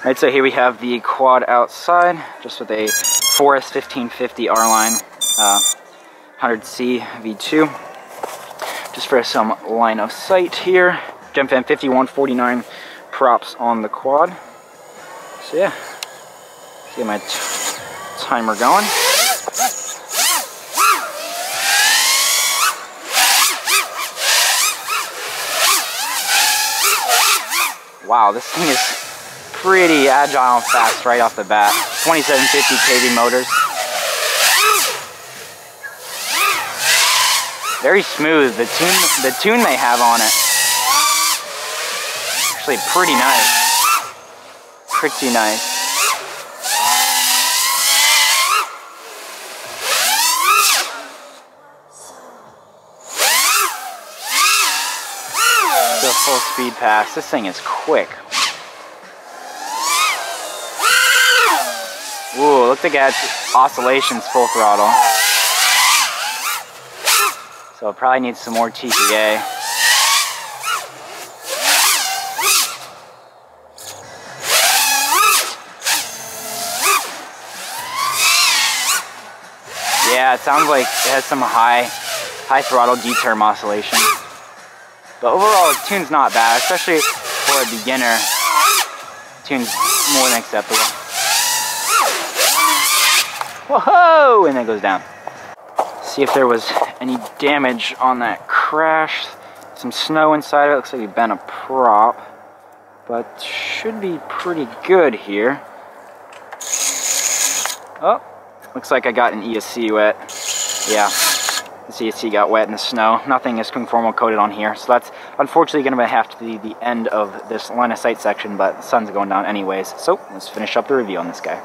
Alright, so here we have the quad outside, just with a Forest 1550 R-Line 100C V2. Just for some line of sight here. GemFan 5149 props on the quad. So yeah, let's get my timer going. Wow, this thing is pretty agile and fast right off the bat. 2750 kV motors. Very smooth. The tune they have on it, actually pretty nice. Pretty nice. The full speed pass. This thing is quick. Ooh, looks like it has oscillations full throttle. So it probably needs some more TPA. Yeah, it sounds like it has some high throttle D-term oscillation. But overall, the tune's not bad, especially for a beginner. The tune's more than acceptable. Whoa! And then it goes down. See if there was any damage on that crash. Some snow inside of it. Looks like we bent a prop. But should be pretty good here. Oh, looks like I got an ESC wet. Yeah, this ESC got wet in the snow. Nothing is conformal coated on here. So that's unfortunately going to have to be the end of this line of sight section, but the sun's going down anyways. So let's finish up the review on this guy.